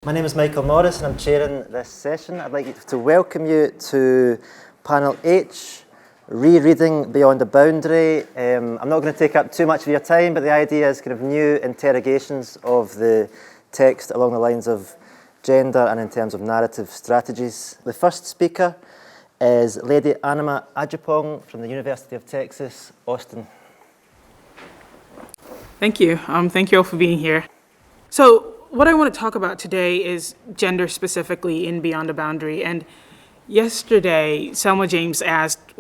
My name is Michael Morris and I'm chairing this session. I'd like to welcome you to panel H, Rereading Beyond the Boundary. I'm not going to take up too much of your time, but the idea is kind of new interrogations of the text along the lines of gender and in terms of narrative strategies. The first speaker is Lady Anima Adjepong from the University of Texas, Austin. Thank you. Thank you all for being here. So what I want to talk about today is gender specifically in Beyond the Boundary. And yesterday, CLR James asked,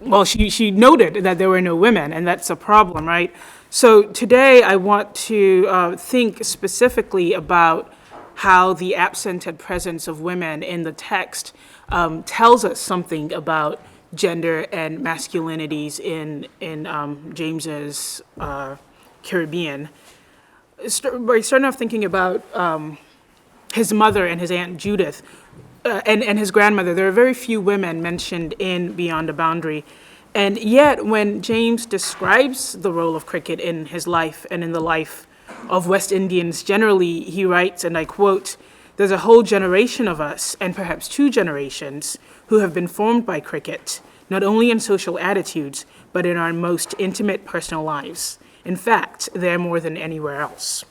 well, she noted that there were no women, and that's a problem, right? So today I want to think specifically about how the absent and presence of women in the text tells us something about gender and masculinities in James's Caribbean. Starting off thinking about his mother and his Aunt Judith and his grandmother. There are very few women mentioned in Beyond the Boundary. And yet, when James describes the role of cricket in his life and in the life of West Indians generally, he writes, and I quote, "There's a whole generation of us, and perhaps two generations, who have been formed by cricket, not only in social attitudes, but in our most intimate personal lives. In fact, they're more than anywhere else."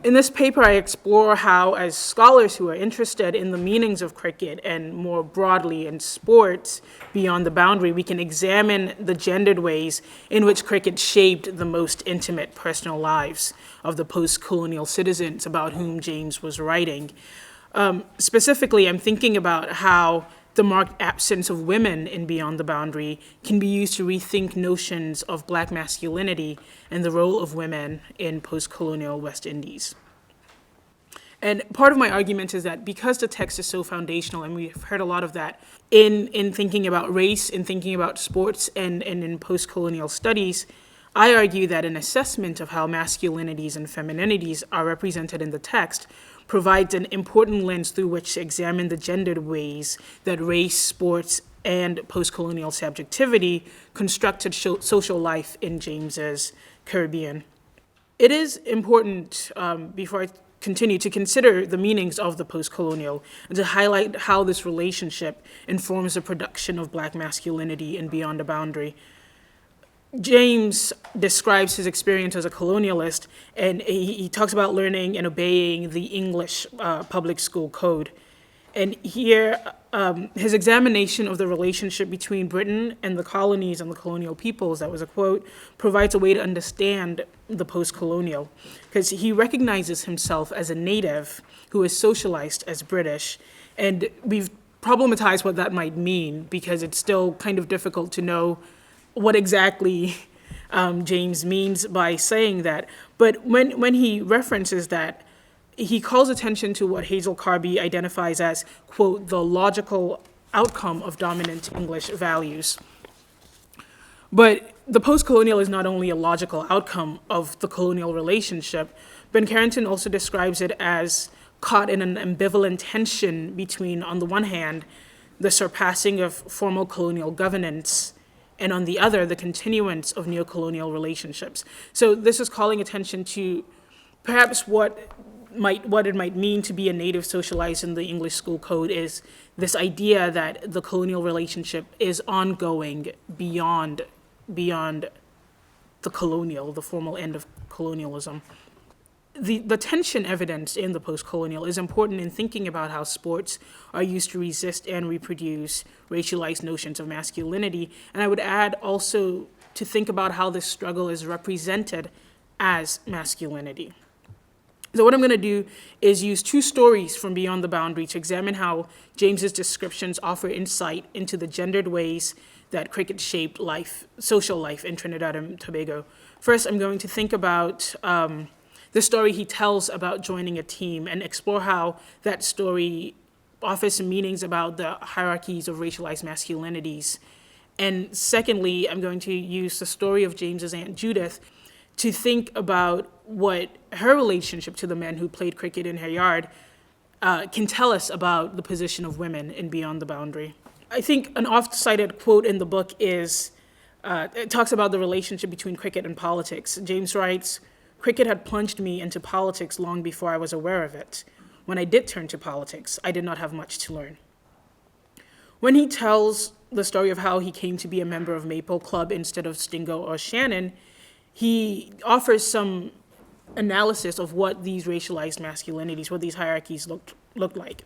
In this paper, I explore how, as scholars who are interested in the meanings of cricket and more broadly in sports beyond the boundary, we can examine the gendered ways in which cricket shaped the most intimate personal lives of the post-colonial citizens about whom James was writing. Specifically, I'm thinking about how the marked absence of women in Beyond the Boundary can be used to rethink notions of Black masculinity and the role of women in post-colonial West Indies. And part of my argument is that because the text is so foundational, and we've heard a lot of that in thinking about race, in thinking about sports, and in post-colonial studies, I argue that an assessment of how masculinities and femininities are represented in the text provides an important lens through which to examine the gendered ways that race, sports, and post-colonial subjectivity constructed social life in James's Caribbean. It is important, before I continue, to consider the meanings of the post-colonial and to highlight how this relationship informs the production of Black masculinity in Beyond the Boundary. James describes his experience as a colonialist, and he talks about learning and obeying the English public school code. And here, his examination of the relationship between Britain and the colonies and the colonial peoples, that was a quote, provides a way to understand the post-colonial, because he recognizes himself as a native who is socialized as British. And we've problematized what that might mean, because it's still kind of difficult to know what exactly James means by saying that. But when he references that, he calls attention to what Hazel Carby identifies as, quote, the logical outcome of dominant English values. But the post-colonial is not only a logical outcome of the colonial relationship. Ben Carrington also describes it as caught in an ambivalent tension between, on the one hand, the surpassing of formal colonial governance, and on the other, the continuance of neocolonial relationships. So this is calling attention to perhaps what it might mean to be a native socialized in the English school code is this idea that the colonial relationship is ongoing beyond the colonial, the formal end of colonialism. The tension evidenced in the post-colonial is important in thinking about how sports are used to resist and reproduce racialized notions of masculinity. And I would add also to think about how this struggle is represented as masculinity. So what I'm going to do is use two stories from Beyond the Boundary to examine how James's descriptions offer insight into the gendered ways that cricket shaped social life in Trinidad and Tobago. First, I'm going to think about the story he tells about joining a team and explore how that story offers some meanings about the hierarchies of racialized masculinities. And secondly, I'm going to use the story of James's Aunt Judith to think about what her relationship to the men who played cricket in her yard can tell us about the position of women in Beyond the Boundary. I think an oft-cited quote in the book is, it talks about the relationship between cricket and politics. James writes, Cricket had plunged me into politics long before I was aware of it. When I did turn to politics, I did not have much to learn. When he tells the story of how he came to be a member of Maple Club instead of Stingo or Shannon, he offers some analysis of what these racialized masculinities, what these hierarchies looked like.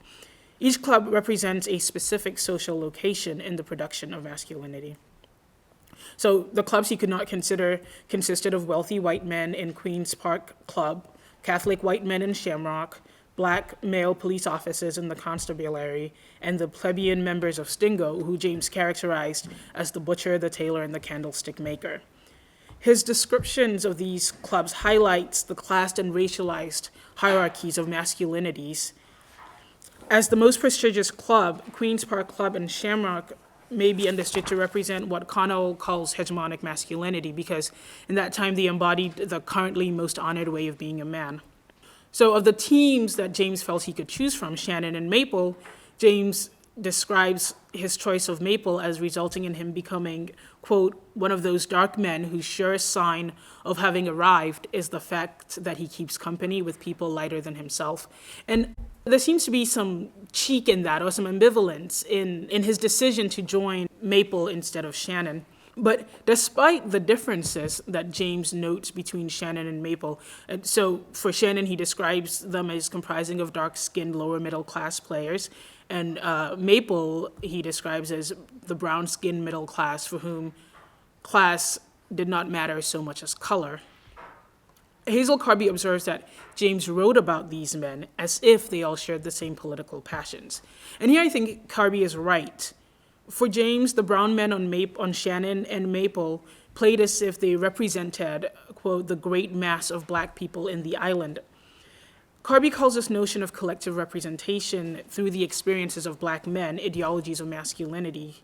Each club represents a specific social location in the production of masculinity. So the clubs he could not consider consisted of wealthy white men in Queen's Park Club, Catholic white men in Shamrock, Black male police officers in the Constabulary, and the plebeian members of Stingo, who James characterized as the butcher, the tailor, and the candlestick maker. His descriptions of these clubs highlights the classed and racialized hierarchies of masculinities. As the most prestigious club, Queen's Park Club and Shamrock may be understood to represent what Connell calls hegemonic masculinity, because in that time they embodied the currently most honored way of being a man. So of the teams that James felt he could choose from, Shannon and Maple, James describes his choice of Maple as resulting in him becoming, quote, one of those dark men whose surest sign of having arrived is the fact that he keeps company with people lighter than himself. And there seems to be some cheek in that, or some ambivalence in his decision to join Maple instead of Shannon. But despite the differences that James notes between Shannon and Maple, so for Shannon, he describes them as comprising of dark-skinned, lower-middle-class players, and Maple he describes as the brown-skinned middle class for whom class did not matter so much as color. Hazel Carby observes that James wrote about these men as if they all shared the same political passions. And here I think Carby is right. For James, the brown men on Shannon and Maple played as if they represented, quote, the great mass of Black people in the island. Carby calls this notion of collective representation through the experiences of Black men, ideologies of masculinity,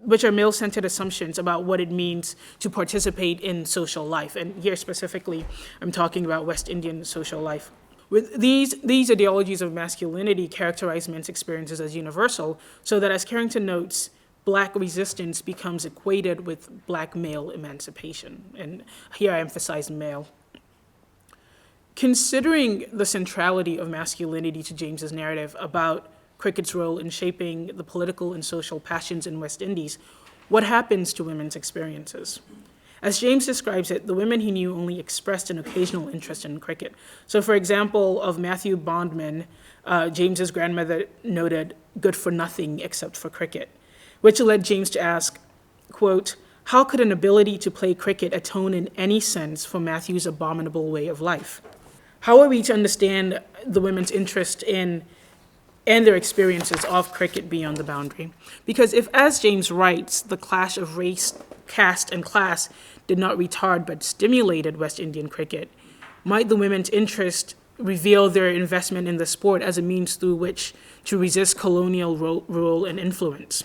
which are male-centered assumptions about what it means to participate in social life. And here specifically, I'm talking about West Indian social life. With these ideologies of masculinity characterize men's experiences as universal, so that as Carrington notes, Black resistance becomes equated with Black male emancipation. And here I emphasize male. Considering the centrality of masculinity to James's narrative about cricket's role in shaping the political and social passions in West Indies, what happens to women's experiences? As James describes it, the women he knew only expressed an occasional interest in cricket. So for example, of Matthew Bondman, James's grandmother noted, good for nothing except for cricket, which led James to ask, quote, how could an ability to play cricket atone in any sense for Matthew's abominable way of life? How are we to understand the women's interest in and their experiences of cricket beyond the boundary? Because if, as James writes, the clash of race, caste, and class did not retard but stimulated West Indian cricket, might the women's interest reveal their investment in the sport as a means through which to resist colonial rule and influence?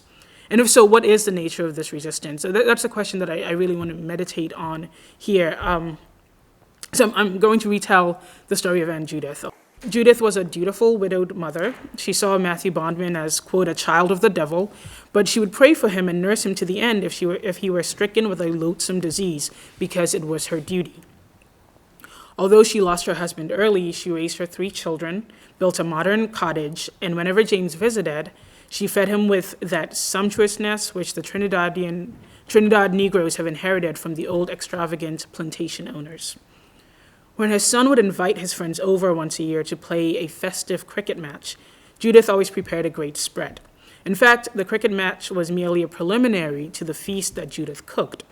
And if so, what is the nature of this resistance? So that's a question that I really want to meditate on here. So I'm going to retell the story of Aunt Judith. Judith was a dutiful widowed mother. She saw Matthew Bondman as, quote, a child of the devil, but she would pray for him and nurse him to the end if he were stricken with a loathsome disease, because it was her duty. Although she lost her husband early, she raised her 3 children, built a modern cottage, and whenever James visited, she fed him with that sumptuousness which the Trinidad Negroes have inherited from the old extravagant plantation owners. When her son would invite his friends over once a year to play a festive cricket match, Judith always prepared a great spread. In fact, the cricket match was merely a preliminary to the feast that Judith cooked.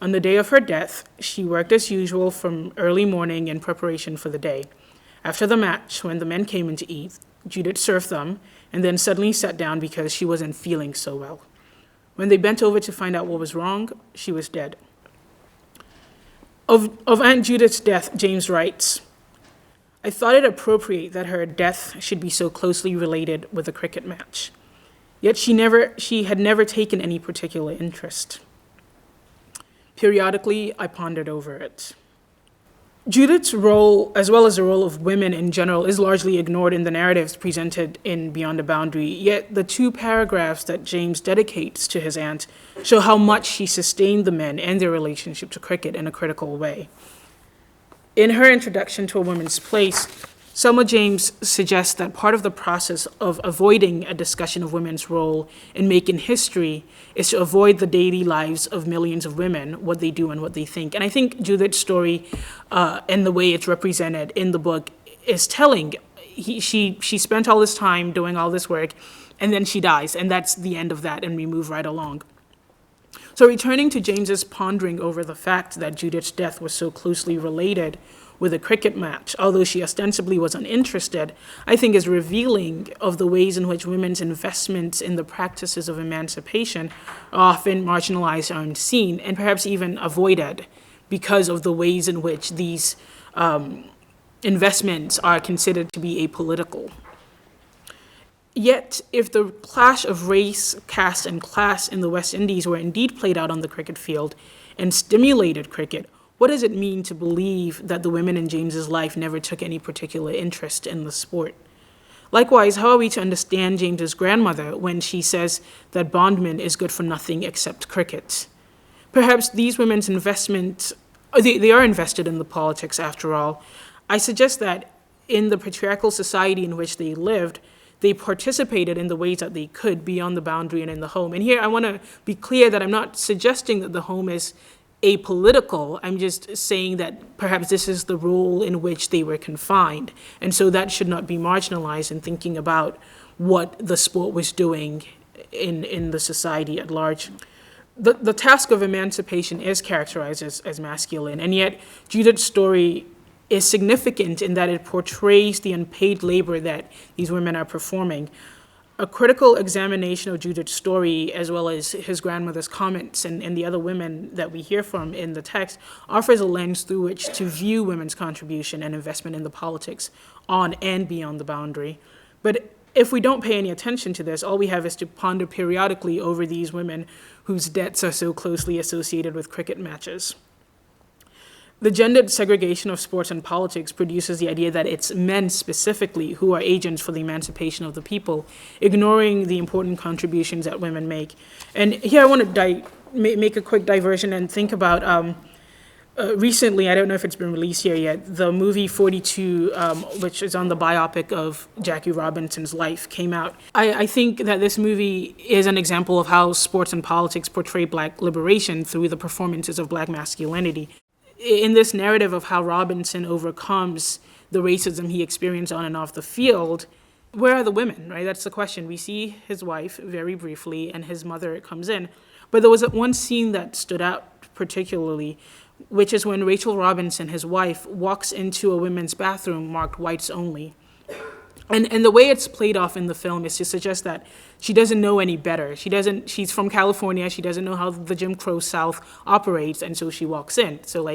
On the day of her death, she worked as usual from early morning in preparation for the day. After the match, when the men came in to eat, Judith served them and then suddenly sat down because she wasn't feeling so well. When they bent over to find out what was wrong, she was dead. Of Aunt Judith's death, James writes, I thought it appropriate that her death should be so closely related with a cricket match. Yet she had never taken any particular interest. Periodically, I pondered over it. Judith's role, as well as the role of women in general, is largely ignored in the narratives presented in Beyond the Boundary, yet the 2 paragraphs that James dedicates to his aunt show how much she sustained the men and their relationship to cricket in a critical way. In her introduction to A Woman's Place, Selma James suggests that part of the process of avoiding a discussion of women's role in making history is to avoid the daily lives of millions of women, what they do and what they think. And I think Judith's story and the way it's represented in the book is telling. She spent all this time doing all this work, and then she dies, and that's the end of that, and we move right along. So returning to James's pondering over the fact that Judith's death was so closely related with a cricket match, although she ostensibly was uninterested, I think is revealing of the ways in which women's investments in the practices of emancipation are often marginalized or unseen, and perhaps even avoided because of the ways in which these investments are considered to be apolitical. Yet, if the clash of race, caste, and class in the West Indies were indeed played out on the cricket field and stimulated cricket, what does it mean to believe that the women in James's life never took any particular interest in the sport? Likewise, how are we to understand James's grandmother when she says that bondman is good for nothing except cricket? Perhaps these women's investments, they are invested in the politics after all. I suggest that in the patriarchal society in which they lived, they participated in the ways that they could beyond the boundary and in the home. And here I want to be clear that I'm not suggesting that the home is apolitical. I'm just saying that perhaps this is the role in which they were confined. And so that should not be marginalized in thinking about what the sport was doing in the society at large. The task of emancipation is characterized as masculine, and yet Judith's story is significant in that it portrays the unpaid labor that these women are performing. A critical examination of Judith's story, as well as his grandmother's comments and the other women that we hear from in the text, offers a lens through which to view women's contribution and investment in the politics on and beyond the boundary. But if we don't pay any attention to this, all we have is to ponder periodically over these women whose deaths are so closely associated with cricket matches. The gendered segregation of sports and politics produces the idea that it's men specifically who are agents for the emancipation of the people, ignoring the important contributions that women make. And here I want to make a quick diversion and think about recently, I don't know if it's been released here yet, the movie 42, which is on the biopic of Jackie Robinson's life, came out. I think that this movie is an example of how sports and politics portray Black liberation through the performances of Black masculinity. In this narrative of how Robinson overcomes the racism he experienced on and off the field, where are the women, right? That's the question. We see his wife very briefly, and his mother comes in. But there was one scene that stood out particularly, which is when Rachel Robinson, his wife, walks into a women's bathroom marked whites only. And the way it's played off in the film is to suggest that she doesn't know any better. She's from California, she doesn't know how the Jim Crow South operates, and so she walks in. So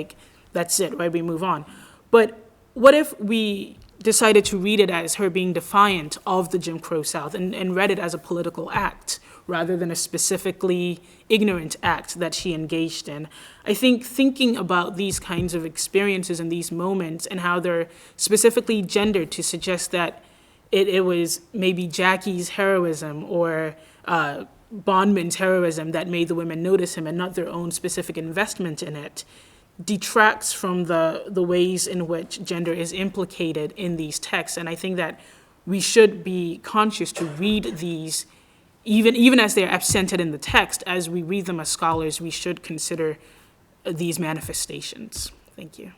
that's it, right? We move on. But what if we decided to read it as her being defiant of the Jim Crow South and read it as a political act rather than a specifically ignorant act that she engaged in? I think thinking about these kinds of experiences and these moments and how they're specifically gendered to suggest that it was maybe Jackie's heroism or Bondman's heroism that made the women notice him and not their own specific investment in it, detracts from the ways in which gender is implicated in these texts. And I think that we should be conscious to read these, even as they're absented in the text, as we read them as scholars, we should consider these manifestations. Thank you.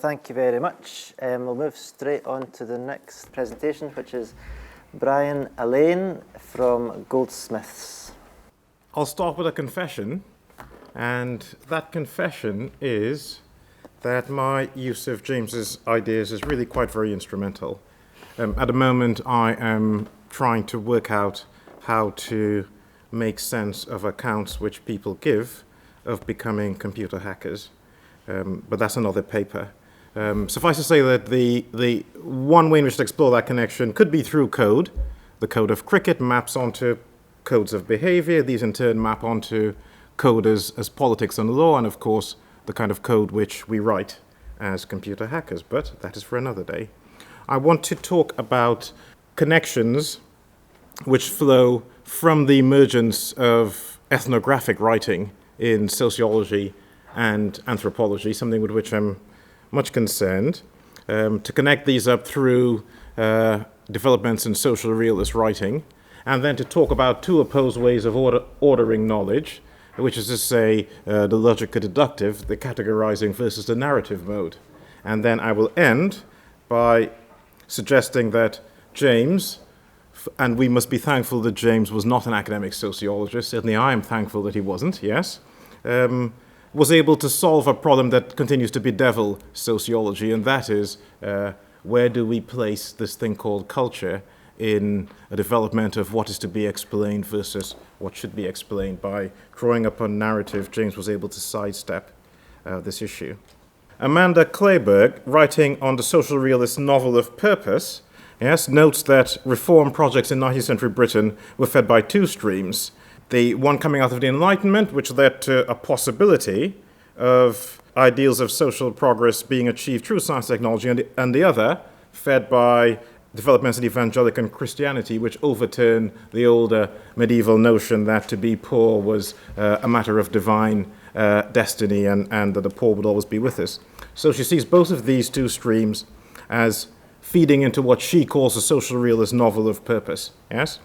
Thank you very much. We'll move straight on to the next presentation, which is Brian Alleyne from Goldsmiths. I'll start with a confession, and that confession is that my use of James's ideas is really quite very instrumental. At the moment, I am trying to work out how to make sense of accounts which people give of becoming computer hackers, but that's another paper. Suffice to say that the one way in which to explore that connection could be through code. The code of cricket maps onto codes of behavior. These in turn map onto code as politics and law, and of course the kind of code which we write as computer hackers, but that is for another day. I want to talk about connections which flow from the emergence of ethnographic writing in sociology and anthropology, something with which I'm much concerned, to connect these up through developments in social realist writing, and then to talk about two opposed ways of ordering knowledge, which is to say the logico-deductive, the categorizing versus the narrative mode. And then I will end by suggesting that James, and we must be thankful that James was not an academic sociologist, certainly I am thankful that he wasn't, yes, was able to solve a problem that continues to bedevil sociology, and that is where do we place this thing called culture in a development of what is to be explained versus what should be explained. By drawing upon narrative, James was able to sidestep this issue. Amanda Clayburgh, writing on the social realist novel of purpose, yes, notes that reform projects in 19th century Britain were fed by two streams. The one coming out of the Enlightenment, which led to a possibility of ideals of social progress being achieved through science and technology, and the other fed by developments in evangelical Christianity, which overturn the older medieval notion that to be poor was a matter of divine destiny and that the poor would always be with us. So she sees both of these two streams as feeding into what she calls a social realist novel of purpose. Yes?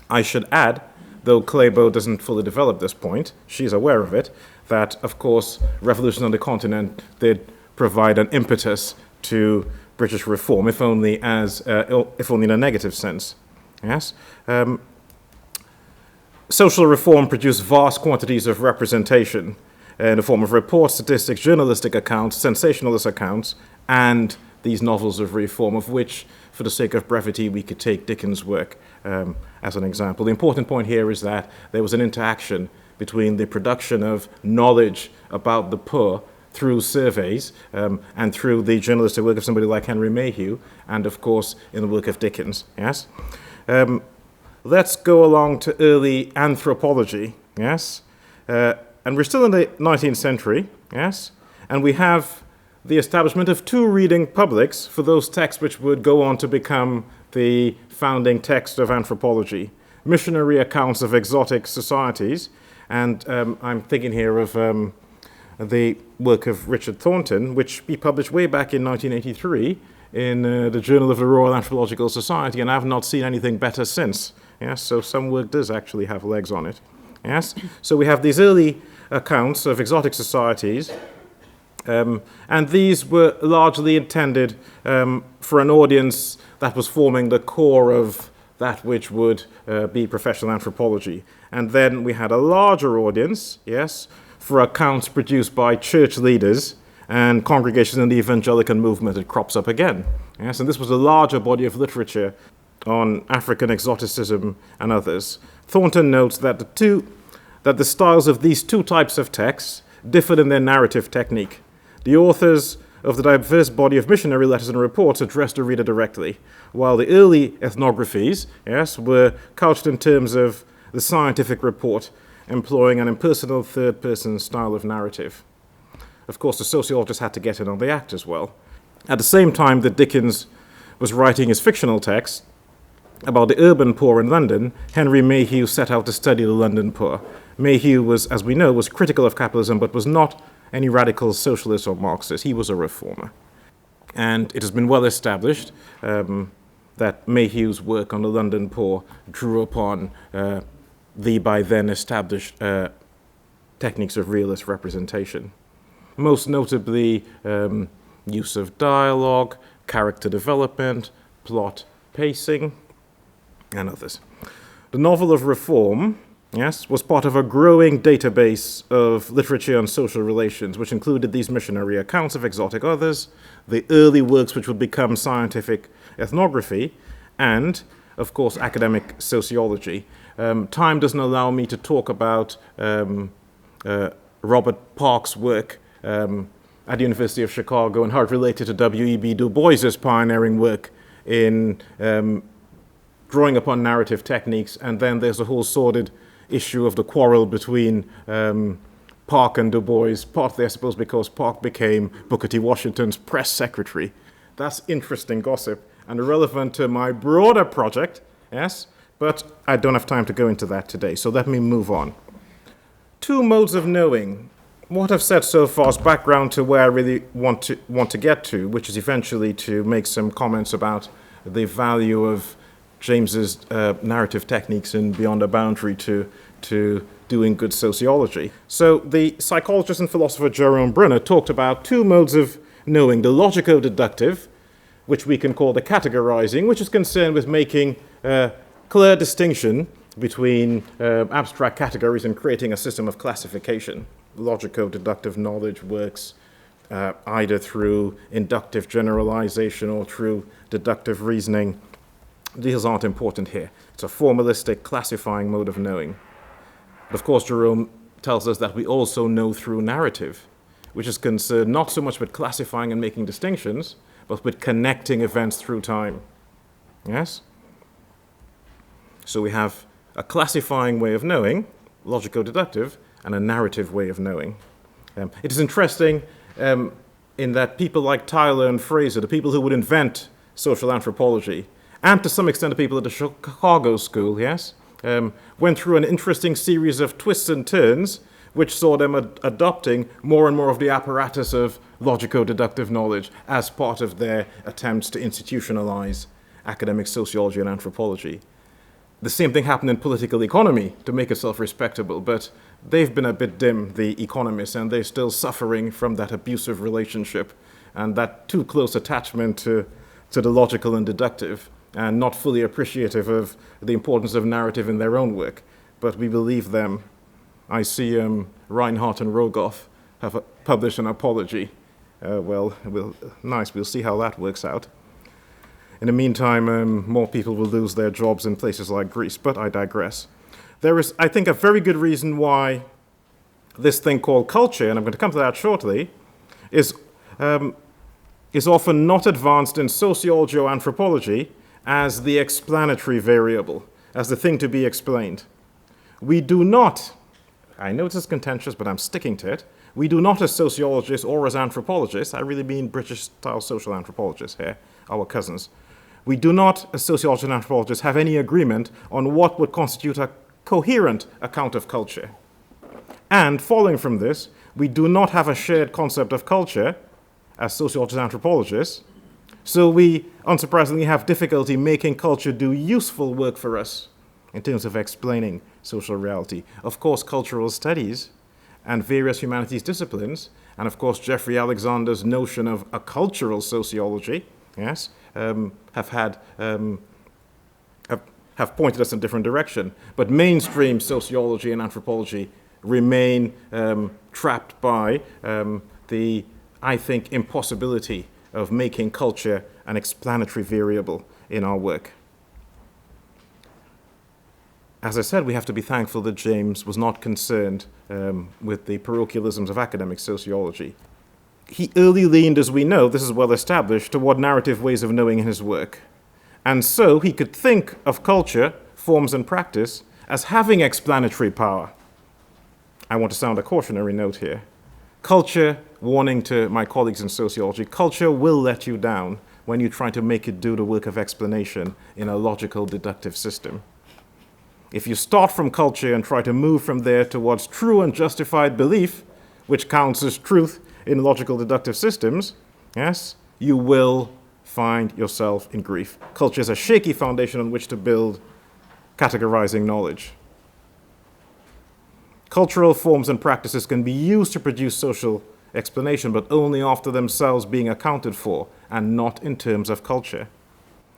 I should add, though Clayburgh doesn't fully develop this point, she's aware of it, that, of course, revolution on the continent did provide an impetus to British reform, if only in a negative sense. Yes? Social reform produced vast quantities of representation in the form of reports, statistics, journalistic accounts, sensationalist accounts, and these novels of reform, of which, for the sake of brevity, we could take Dickens' work as an example. The important point here is that there was an interaction between the production of knowledge about the poor through surveys and through the journalistic work of somebody like Henry Mayhew, and of course in the work of Dickens. Yes, let's go along to early anthropology. Yes, and we're still in the 19th century. Yes, and we have the establishment of two reading publics for those texts which would go on to become the founding text of anthropology: missionary accounts of exotic societies, and I'm thinking here of the work of Richard Thornton, which he published way back in 1983 in the Journal of the Royal Anthropological Society, and I've not seen anything better since. Yes, so some work does actually have legs on it. Yes, so we have these early accounts of exotic societies, and these were largely intended for an audience that was forming the core of that which would be professional anthropology. And then we had a larger audience, yes, for accounts produced by church leaders and congregations in the evangelical movement. It crops up again. Yes, and this was a larger body of literature on African exoticism and others. Thornton notes that the styles of these two types of texts differed in their narrative technique. The authors of the diverse body of missionary letters and reports addressed the reader directly, while the early ethnographies, yes, were couched in terms of the scientific report, employing an impersonal third-person style of narrative. Of course, the sociologists had to get in on the act as well. At the same time that Dickens was writing his fictional text about the urban poor in London, Henry Mayhew set out to study the London poor. Mayhew was, as we know, was critical of capitalism, but was not any radical socialist or Marxist. He was a reformer. And it has been well established that Mayhew's work on the London poor drew upon the by then established techniques of realist representation. Most notably, use of dialogue, character development, plot pacing, and others. The novel of reform, yes, was part of a growing database of literature on social relations, which included these missionary accounts of exotic others, the early works which would become scientific ethnography, and, of course, academic sociology. Time doesn't allow me to talk about Robert Park's work at the University of Chicago and how it related to W.E.B. Du Bois's pioneering work in drawing upon narrative techniques, and then there's a whole sordid issue of the quarrel between Park and Du Bois, partly, I suppose, because Park became Booker T. Washington's press secretary. That's interesting gossip and relevant to my broader project, yes, but I don't have time to go into that today, so let me move on. two modes of knowing. What I've said so far is background to where I really want to get to, which is eventually to make some comments about the value of James's narrative techniques in Beyond a Boundary to doing good sociology. So the psychologist and philosopher Jerome Bruner talked about two modes of knowing: the logico-deductive, which we can call the categorizing, which is concerned with making clear distinction between abstract categories and creating a system of classification. Logico-deductive knowledge works either through inductive generalization or through deductive reasoning. These aren't important here. It's a formalistic, classifying mode of knowing. But of course, Jerome tells us that we also know through narrative, which is concerned not so much with classifying and making distinctions, but with connecting events through time. Yes? So we have a classifying way of knowing, logico-deductive, and a narrative way of knowing. It is interesting in that people like Tyler and Fraser, the people who would invent social anthropology, and to some extent the people at the Chicago School, yes, went through an interesting series of twists and turns which saw them adopting more and more of the apparatus of logico-deductive knowledge as part of their attempts to institutionalize academic sociology and anthropology. The same thing happened in political economy to make itself respectable, but they've been a bit dim, the economists, and they're still suffering from that abusive relationship and that too close attachment to the logical and deductive, and not fully appreciative of the importance of narrative in their own work. But we believe them. I see Reinhardt and Rogoff have published an apology. Nice, we'll see how that works out. In the meantime, more people will lose their jobs in places like Greece, but I digress. There is, I think, a very good reason why this thing called culture, and I'm going to come to that shortly, is often not advanced in sociology or anthropology as the explanatory variable, as the thing to be explained. We do not, I know this is contentious, but I'm sticking to it, we do not as sociologists or as anthropologists, I really mean British-style social anthropologists here, our cousins, we do not, as sociologists and anthropologists, have any agreement on what would constitute a coherent account of culture. And following from this, we do not have a shared concept of culture as sociologists and anthropologists, so we, unsurprisingly, have difficulty making culture do useful work for us in terms of explaining social reality. Of course, cultural studies and various humanities disciplines, and of course, Jeffrey Alexander's notion of a cultural sociology, yes, have pointed us in a different direction. But mainstream sociology and anthropology remain trapped by the, I think, impossibility of making culture an explanatory variable in our work. As I said, we have to be thankful that James was not concerned with the parochialisms of academic sociology. He early leaned, as we know, this is well established, toward narrative ways of knowing in his work. And so he could think of culture, forms, and practice as having explanatory power. I want to sound a cautionary note here. Culture, warning to my colleagues in sociology, culture will let you down when you try to make it do the work of explanation in a logical deductive system. If you start from culture and try to move from there towards true and justified belief, which counts as truth in logical deductive systems, yes, you will find yourself in grief. Culture is a shaky foundation on which to build categorizing knowledge. Cultural forms and practices can be used to produce social explanation, but only after themselves being accounted for, and not in terms of culture.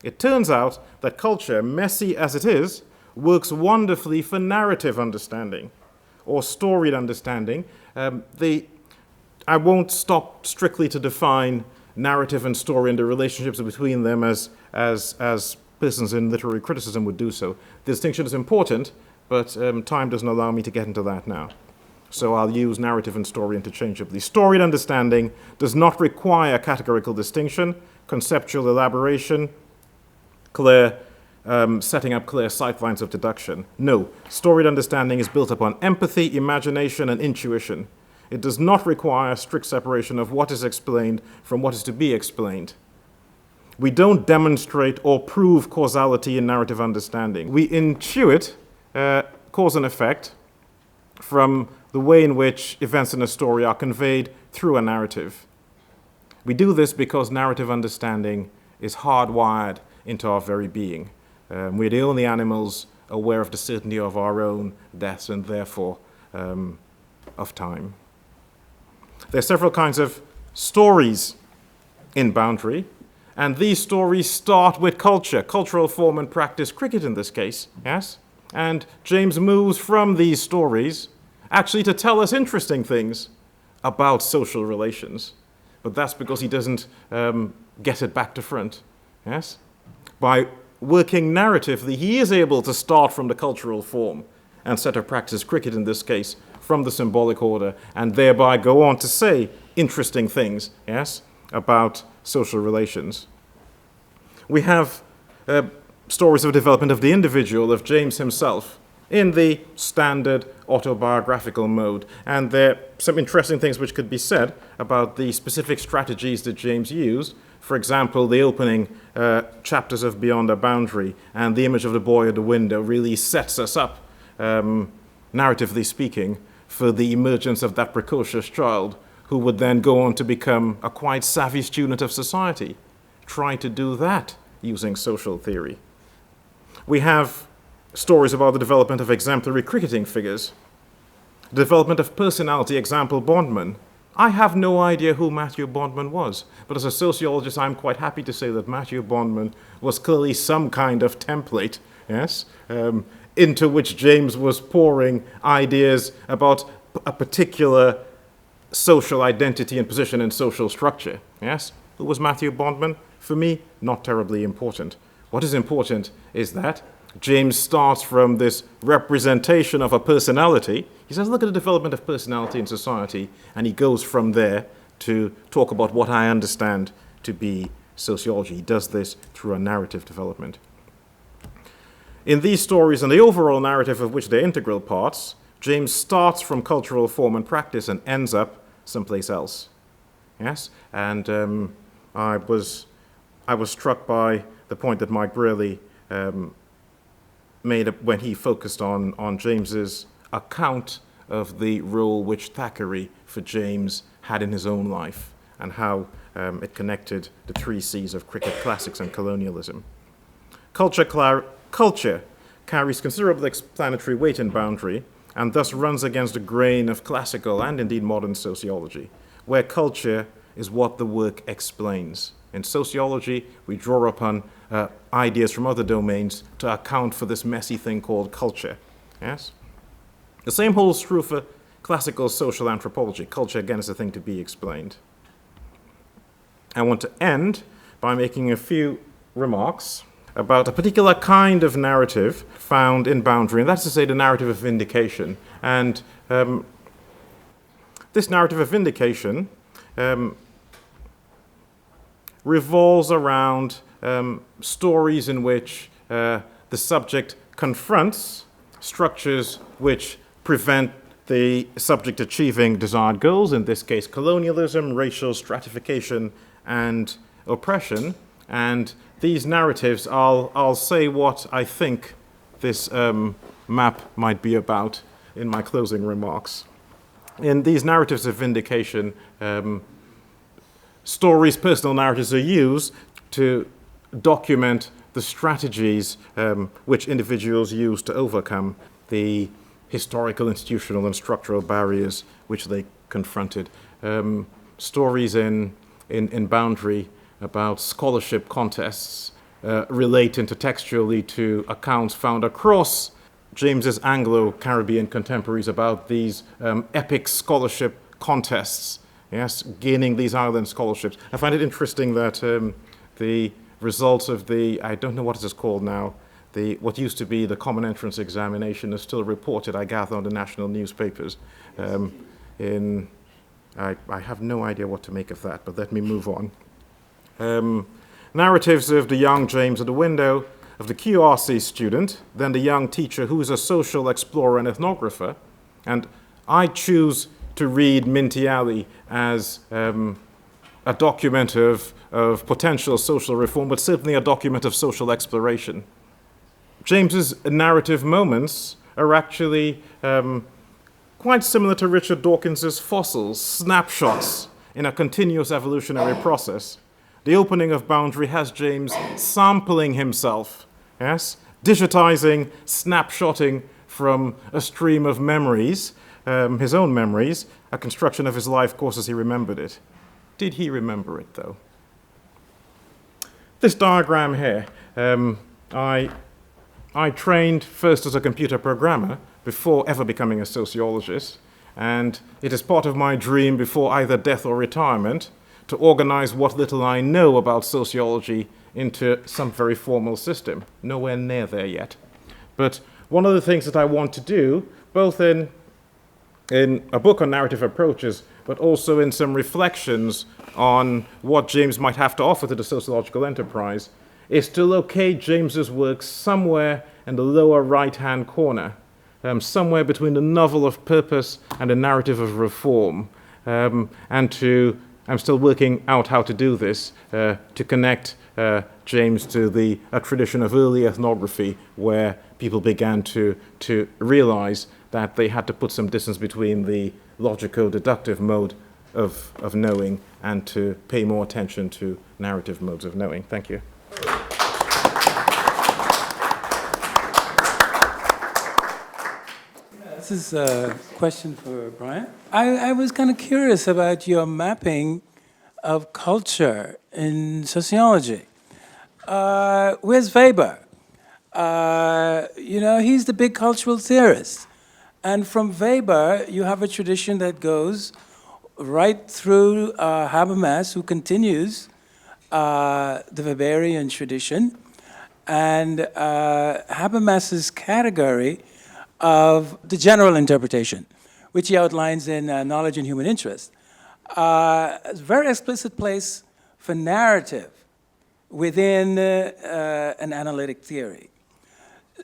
It turns out that culture, messy as it is, works wonderfully for narrative understanding or storied understanding. I won't stop strictly to define narrative and story and the relationships between them as persons in literary criticism would do so. The distinction is important, but time doesn't allow me to get into that now. So I'll use narrative and story interchangeably. Storied understanding does not require categorical distinction, conceptual elaboration, setting up clear sightlines of deduction. No, storied understanding is built upon empathy, imagination, and intuition. It does not require strict separation of what is explained from what is to be explained. We don't demonstrate or prove causality in narrative understanding. We intuit cause and effect from the way in which events in a story are conveyed through a narrative. We do this because narrative understanding is hardwired into our very being. We're the only animals aware of the certainty of our own deaths and therefore of time. There are several kinds of stories in Boundary, and these stories start with culture, cultural form and practice, cricket in this case, yes? And James moves from these stories actually to tell us interesting things about social relations. But that's because he doesn't get it back to front, yes? By working narratively, he is able to start from the cultural form and set of practice, cricket in this case, from the symbolic order, and thereby go on to say interesting things, yes, about social relations. We have stories of development of the individual, of James himself, in the standard autobiographical mode. And there are some interesting things which could be said about the specific strategies that James used. For example, the opening chapters of Beyond a Boundary and the image of the boy at the window really sets us up, narratively speaking, for the emergence of that precocious child who would then go on to become a quite savvy student of society. Try to do that using social theory. We have stories about the development of exemplary cricketing figures, the development of personality, example Bondman. I have no idea who Matthew Bondman was, but as a sociologist, I'm quite happy to say that Matthew Bondman was clearly some kind of template, yes, into which James was pouring ideas about a particular social identity and position in social structure, yes. Who was Matthew Bondman? For me, not terribly important. What is important is that James starts from this representation of a personality. He says, look at the development of personality in society, and he goes from there to talk about what I understand to be sociology. He does this through a narrative development. In these stories and the overall narrative of which they're integral parts, James starts from cultural form and practice and ends up someplace else. Yes? And I was struck by the point that Mike Brearley made when he focused on James's account of the role which Thackeray for James had in his own life and how it connected the three C's of cricket, classics, and colonialism. Culture carries considerable explanatory weight in Boundary and thus runs against the grain of classical and indeed modern sociology, where culture is what the work explains. In sociology, we draw upon ideas from other domains to account for this messy thing called culture. Yes? The same holds true for classical social anthropology. Culture, again, is a thing to be explained. I want to end by making a few remarks about a particular kind of narrative found in Boundary, and that's to say the narrative of vindication. And this narrative of vindication revolves around stories in which the subject confronts structures which prevent the subject achieving desired goals, in this case colonialism, racial stratification, and oppression. And these narratives, I'll say what I think this map might be about in my closing remarks. In these narratives of vindication, stories, personal narratives are used to document the strategies which individuals use to overcome the historical, institutional, and structural barriers which they confronted. Stories in Boundary about scholarship contests relate intertextually to accounts found across James's Anglo-Caribbean contemporaries about these epic scholarship contests, yes, gaining these island scholarships. I find it interesting that the results of the, I don't know what it is called now, what used to be the Common Entrance Examination is still reported, I gather, on the national newspapers. I have no idea what to make of that, but let me move on. Narratives of the young James at the window, of the QRC student, then the young teacher who is a social explorer and ethnographer. And I choose to read Minty Alley as a document of potential social reform, but certainly a document of social exploration. James's narrative moments are actually quite similar to Richard Dawkins's fossils, snapshots in a continuous evolutionary process. The opening of Boundary has James sampling himself, yes, digitizing, snapshotting from a stream of memories, his own memories, a construction of his life course as he remembered it. Did he remember it, though? This diagram here, I trained first as a computer programmer before ever becoming a sociologist, and it is part of my dream before either death or retirement to organize what little I know about sociology into some very formal system. Nowhere near there yet. But one of the things that I want to do, both in a book on narrative approaches, but also in some reflections on what James might have to offer to the sociological enterprise, is to locate James's work somewhere in the lower right-hand corner, somewhere between the novel of purpose and the narrative of reform, I'm still working out how to do this, to connect James to a tradition of early ethnography where people began to realize that they had to put some distance between the logico-deductive mode of knowing and to pay more attention to narrative modes of knowing. Thank you. This is a question for Brian. I was kind of curious about your mapping of culture in sociology. Where's Weber? He's the big cultural theorist. And from Weber, you have a tradition that goes right through Habermas, who continues the Weberian tradition, and Habermas's category of the general interpretation, which he outlines in Knowledge and Human Interest. A very explicit place for narrative within an analytic theory.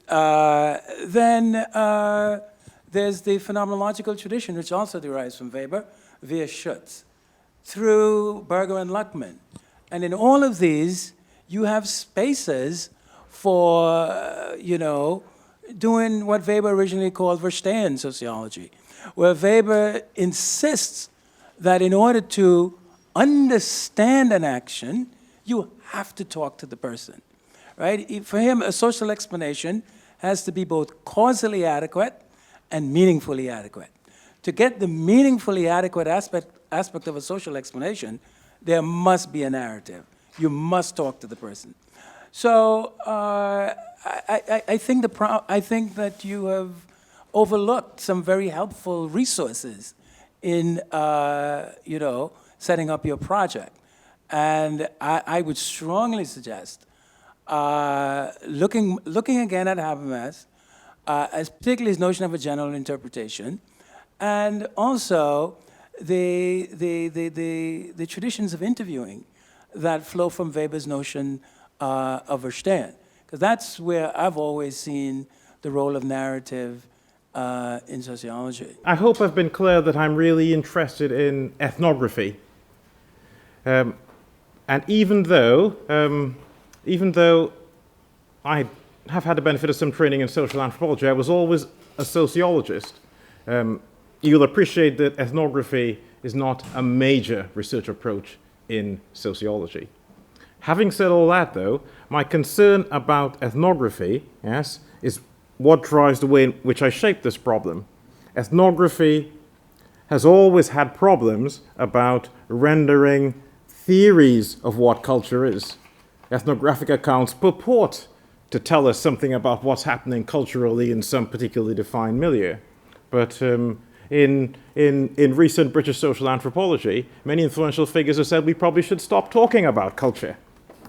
Then there's the phenomenological tradition, which also derives from Weber, via Schutz, through Berger and Luckman. And in all of these, you have spaces for, doing what Weber originally called Verstehen sociology, where Weber insists that in order to understand an action, you have to talk to the person, right? For him, a social explanation has to be both causally adequate and meaningfully adequate. To get the meaningfully adequate aspect of a social explanation, there must be a narrative. You must talk to the person. So I think that you have overlooked some very helpful resources in setting up your project, and I would strongly suggest looking again at Habermas, as particularly his notion of a general interpretation, and also the traditions of interviewing that flow from Weber's notion of Verstehen, because that's where I've always seen the role of narrative in sociology. I hope I've been clear that I'm really interested in ethnography. And even though I have had the benefit of some training in social anthropology, I was always a sociologist. You'll appreciate that ethnography is not a major research approach in sociology. Having said all that, though, my concern about ethnography, yes, is what drives the way in which I shape this problem. Ethnography has always had problems about rendering theories of what culture is. Ethnographic accounts purport to tell us something about what's happening culturally in some particularly defined milieu. But in recent British social anthropology, many influential figures have said we probably should stop talking about culture,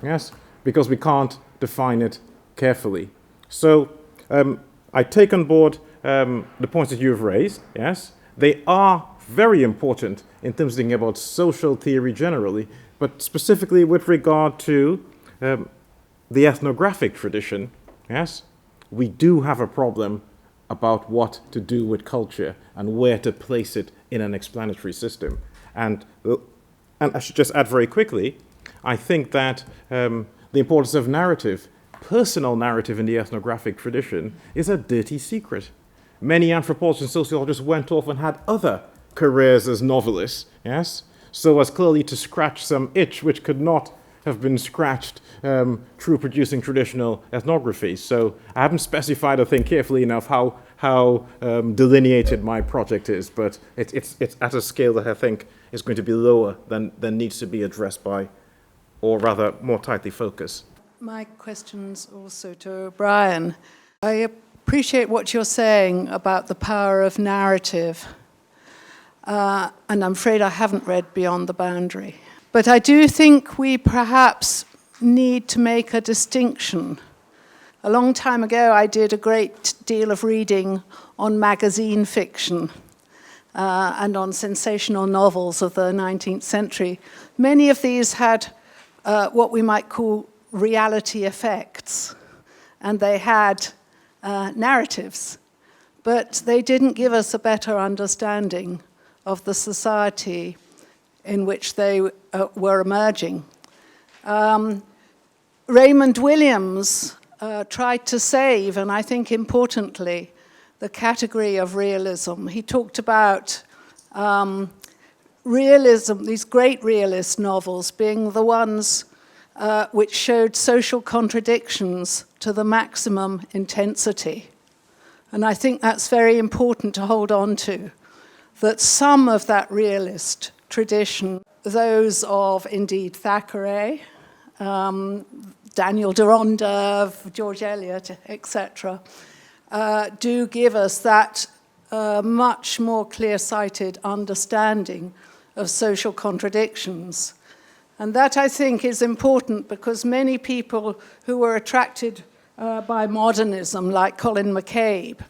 yes, because we can't define it carefully. So I take on board the points that you've raised, yes. They are very important in terms of thinking about social theory generally, but specifically with regard to the ethnographic tradition, yes, we do have a problem about what to do with culture and where to place it in an explanatory system. And I should just add very quickly, I think that the importance of narrative, personal narrative in the ethnographic tradition, is a dirty secret. many anthropologists and sociologists went off and had other careers as novelists, yes, so as clearly to scratch some itch which could not have been scratched through producing traditional ethnography. So I haven't specified, I think, carefully enough how delineated my project is, but it's at a scale that I think is going to be lower than needs to be addressed by, or rather more tightly focused. My question's also to Brian. I appreciate what you're saying about the power of narrative, and I'm afraid I haven't read Beyond the Boundary. But I do think we perhaps need to make a distinction. A long time ago, I did a great deal of reading on magazine fiction and on sensational novels of the 19th century. Many of these had what we might call reality effects, and they had narratives, but they didn't give us a better understanding of the society in which they were emerging. Raymond Williams tried to save, and I think importantly, the category of realism. He talked about realism, these great realist novels, being the ones which showed social contradictions to the maximum intensity. And I think that's very important to hold on to, that some of that realist tradition, those of indeed Thackeray, Daniel Deronda, George Eliot, etc., do give us that much more clear-sighted understanding of social contradictions. And that, I think, is important because many people who were attracted by modernism, like Colin McCabe,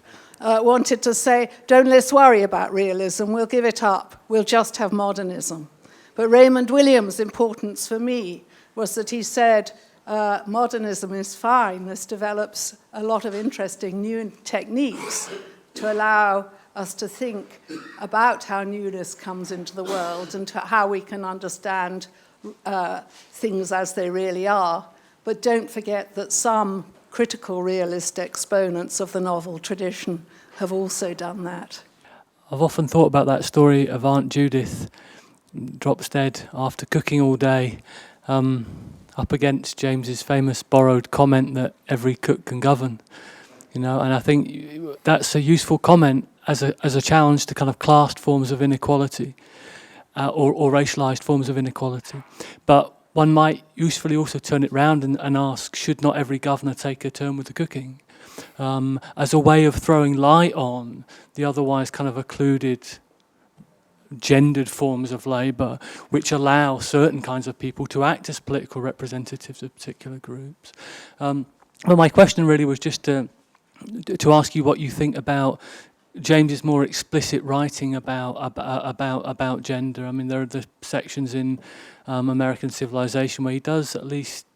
wanted to say, don't let's worry about realism, we'll give it up, we'll just have modernism. But Raymond Williams' importance for me was that he said, modernism is fine, this develops a lot of interesting new techniques to allow us to think about how newness comes into the world and how we can understand things as they really are. But don't forget that some critical realist exponents of the novel tradition have also done that. I've often thought about that story of Aunt Judith drops dead after cooking all day, up against James's famous borrowed comment that every cook can govern, and I think that's a useful comment as a challenge to kind of classed forms of inequality or racialized forms of inequality. But one might usefully also turn it round and ask, should not every governor take a turn with the cooking? As a way of throwing light on the otherwise kind of occluded gendered forms of labour which allow certain kinds of people to act as political representatives of particular groups. Well, my question really was just to ask you what you think about James's more explicit writing about gender. I mean, there are the sections in American Civilization where he does at least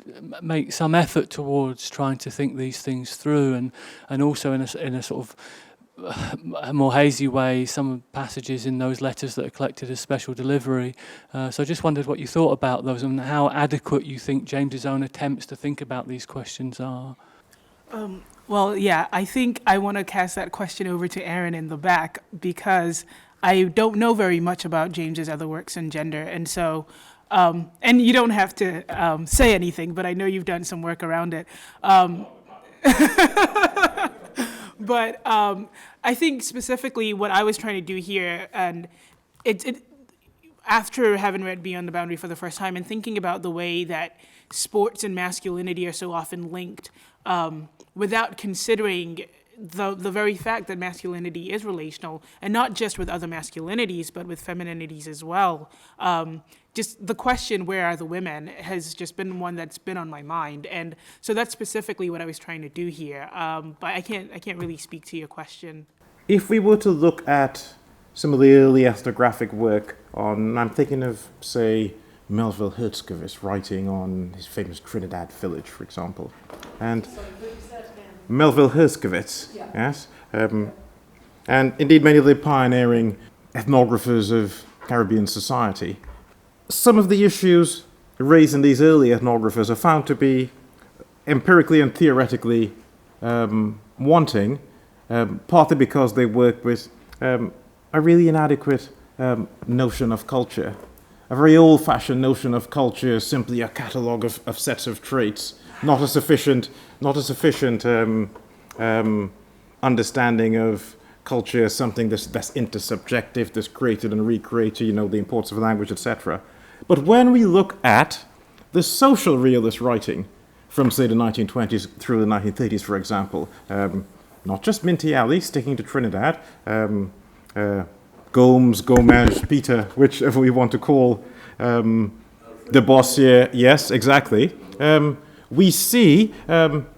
make some effort towards trying to think these things through, and also in a sort of a more hazy way, some passages in those letters that are collected as special delivery. So I just wondered what you thought about those and how adequate you think James's own attempts to think about these questions are. Well, yeah, I think I want to cast that question over to Aaron in the back because I don't know very much about James's other works on gender. And so, and you don't have to say anything, but I know you've done some work around it. But I think specifically what I was trying to do here, and it after having read Beyond the Boundary for the first time and thinking about the way that sports and masculinity are so often linked, without considering the very fact that masculinity is relational, and not just with other masculinities, but with femininities as well. Just the question, where are the women, has just been one that's been on my mind. And so that's specifically what I was trying to do here. But I can't really speak to your question. If we were to look at some of the early ethnographic work on, I'm thinking of, say, Melville Herskovits writing on his famous Trinidad village, for example. And Melville Herskovits, yeah. Yes. And indeed many of the pioneering ethnographers of Caribbean society. Some of the issues raised in these early ethnographers are found to be empirically and theoretically wanting, partly because they work with a really inadequate notion of culture. A very old-fashioned notion of culture is simply a catalogue of sets of traits, not a sufficient understanding of culture as something that's intersubjective, that's created and recreated, you know, the importance of language, etc. But when we look at the social realist writing from, say, the 1920s through the 1930s, for example, not just Minty Alley, sticking to Trinidad, Gomes, Gomez, Peter, whichever we want to call the boss here, yes, exactly. We see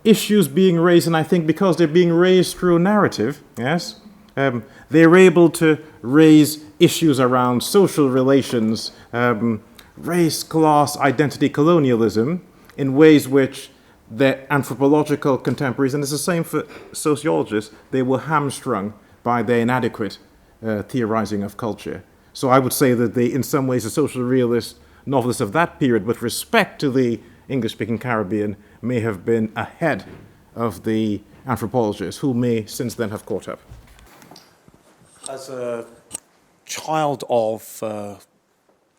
issues being raised, and I think because they're being raised through narrative, yes, they're able to raise issues around social relations, race, class, identity, colonialism, in ways which their anthropological contemporaries, and it's the same for sociologists, they were hamstrung by their inadequate theorizing of culture. So I would say that they, in some ways, the social realist novelists of that period, with respect to the English-speaking Caribbean, may have been ahead of the anthropologists, who may since then have caught up. As a child of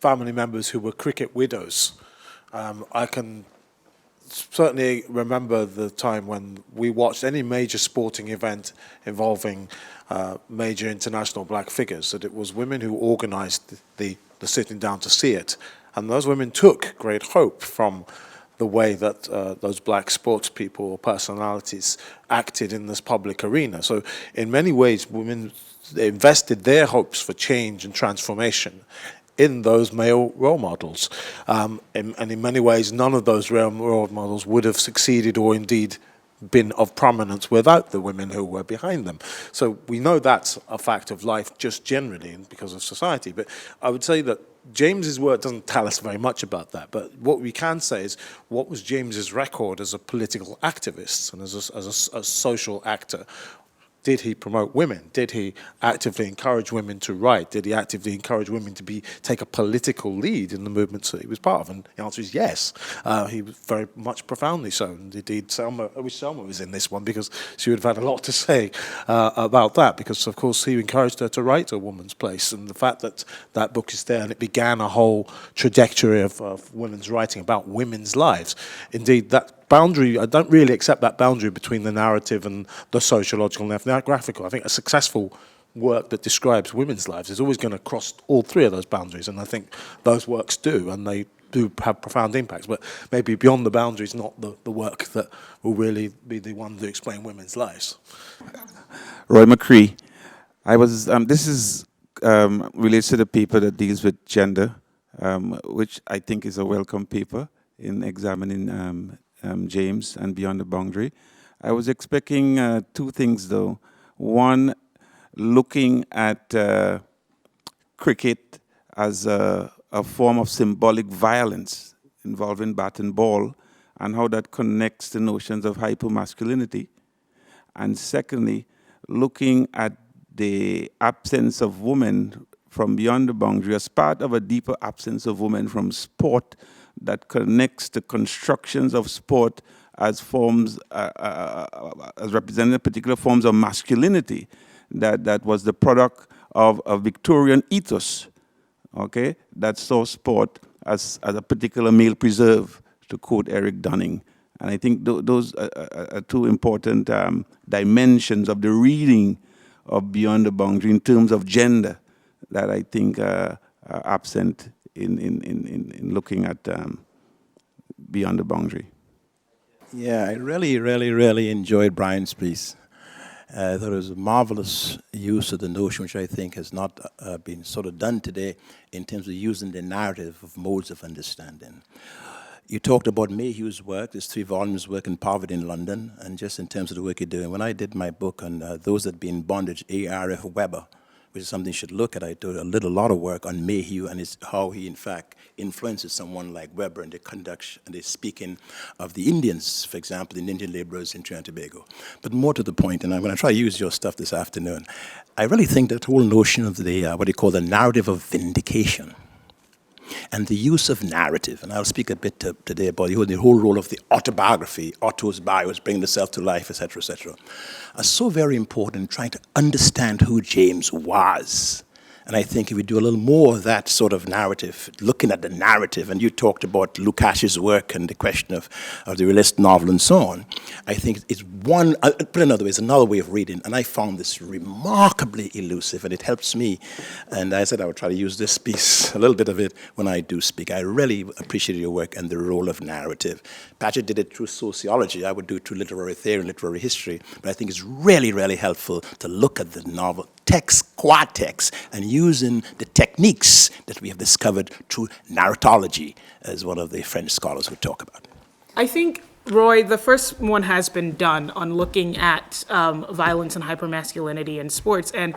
family members who were cricket widows, I can certainly remember the time when we watched any major sporting event involving major international black figures, that it was women who organized the sitting down to see it. And those women took great hope from the way that those black sports people or personalities acted in this public arena. So in many ways, women invested their hopes for change and transformation in those male role models. And in many ways, none of those role models would have succeeded or indeed been of prominence without the women who were behind them. So we know that's a fact of life just generally and because of society. But I would say that James's work doesn't tell us very much about that. But what we can say is, what was James's record as a political activist and as a social actor? Did he promote women? Did he actively encourage women to write? Did he actively encourage women to take a political lead in the movements that he was part of? And the answer is yes. He was very much profoundly so. And indeed, Selma, I wish Selma was in this one because she would have had a lot to say about that, because, of course, he encouraged her to write A Woman's Place. And the fact that that book is there and it began a whole trajectory of women's writing about women's lives. Indeed, that boundary, I don't really accept that boundary between the narrative and the sociological and ethnographical. I think a successful work that describes women's lives is always going to cross all three of those boundaries, and I think those works do, and they do have profound impacts, but maybe beyond the boundaries, not the work that will really be the one to explain women's lives. Roy McCree, this is relates to the paper that deals with gender, which I think is a welcome paper in examining James and Beyond the Boundary. I was expecting two things, though. One, looking at cricket as a form of symbolic violence involving bat and ball, and how that connects to notions of hypermasculinity. And secondly, looking at the absence of women from Beyond the Boundary as part of a deeper absence of women from sport that connects the constructions of sport as forms, as representing particular forms of masculinity that was the product of a Victorian ethos, okay, that saw sport as a particular male preserve, to quote Eric Dunning. And I think those are two important dimensions of the reading of Beyond the Boundary in terms of gender that I think are absent in looking at Beyond the Boundary. Yeah, I really enjoyed Brian's piece. I thought it was a marvelous use of the notion, which I think has not been sort of done today in terms of using the narrative of modes of understanding. You talked about Mayhew's work, this 3 volumes work in poverty in London, and just in terms of the work you're doing. When I did my book on those that be in bondage, A.R.F. Weber, which is something you should look at. I did a lot of work on Mayhew and how he, in fact, influences someone like Weber in the conduct and the speaking of the Indians, for example, the Indian laborers in Trinidad and Tobago. But more to the point, and I'm going to try to use your stuff this afternoon, I really think that whole notion of the what you call the narrative of vindication and the use of narrative. And I'll speak a bit today about the whole role of the autobiography, Otto's bios, bringing the self to life, etc., are so very important in trying to understand who James was. And I think if we do a little more of that sort of narrative, looking at the narrative, and you talked about Lukash's work and the question of the realist novel and so on, I think it's one, put it another way, it's another way of reading, and I found this remarkably elusive, and it helps me. And I said I would try to use this piece, a little bit of it, when I do speak. I really appreciate your work and the role of narrative. Patrick did it through sociology. I would do it through literary theory and literary history, but I think it's really, really helpful to look at the novel, text, qua text, and using the techniques that we have discovered through narratology, as one of the French scholars would talk about. I think, Roy, the first one has been done on looking at violence and hypermasculinity in sports. And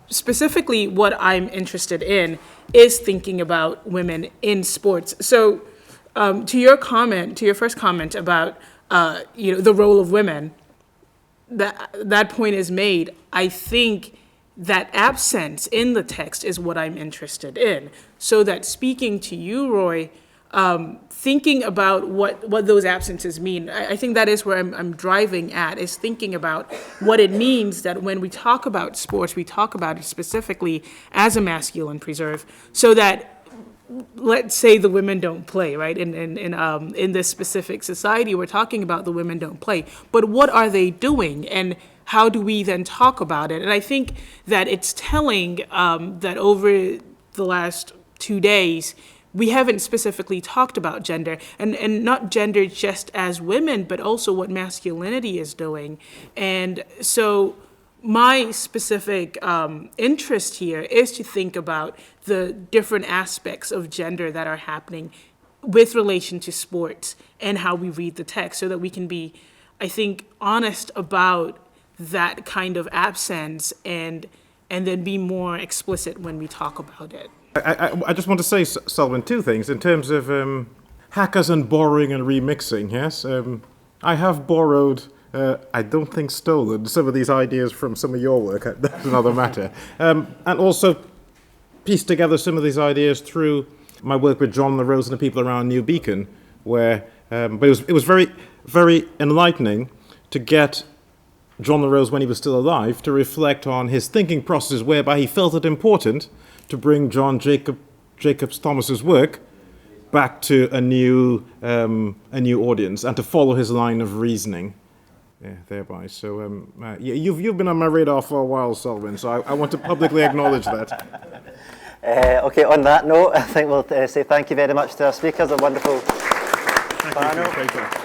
specifically what I'm interested in is thinking about women in sports. So to your first comment about the role of women, that point is made. I think that absence in the text is what I'm interested in. So that speaking to you, Roy, thinking about what those absences mean, I think that is where I'm driving at, is thinking about what it means that when we talk about sports, we talk about it specifically as a masculine preserve, so that, let's say the women don't play, right? In this specific society, we're talking about the women don't play, but what are they doing, and how do we then talk about it? And I think that it's telling that over the last 2 days, we haven't specifically talked about gender, and not gender just as women, but also what masculinity is doing. And so my specific interest here is to think about the different aspects of gender that are happening with relation to sports and how we read the text, so that we can be, I think, honest about that kind of absence and then be more explicit when we talk about it. I just want to say, Selwyn, two things in terms of hackers and borrowing and remixing, yes? I have borrowed, I don't think stolen, some of these ideas from some of your work. That's another matter. And also pieced together some of these ideas through my work with John LaRose and the people around New Beacon, where, but it was very, very enlightening to get John LaRose, when he was still alive, to reflect on his thinking processes whereby he felt it important to bring John Jacobs Thomas's work back to a new audience and to follow his line of reasoning thereby. So you've been on my radar for a while, Selwyn, so I want to publicly acknowledge that. Okay, on that note, I think we'll say thank you very much to our speakers. A wonderful panel. Thank you.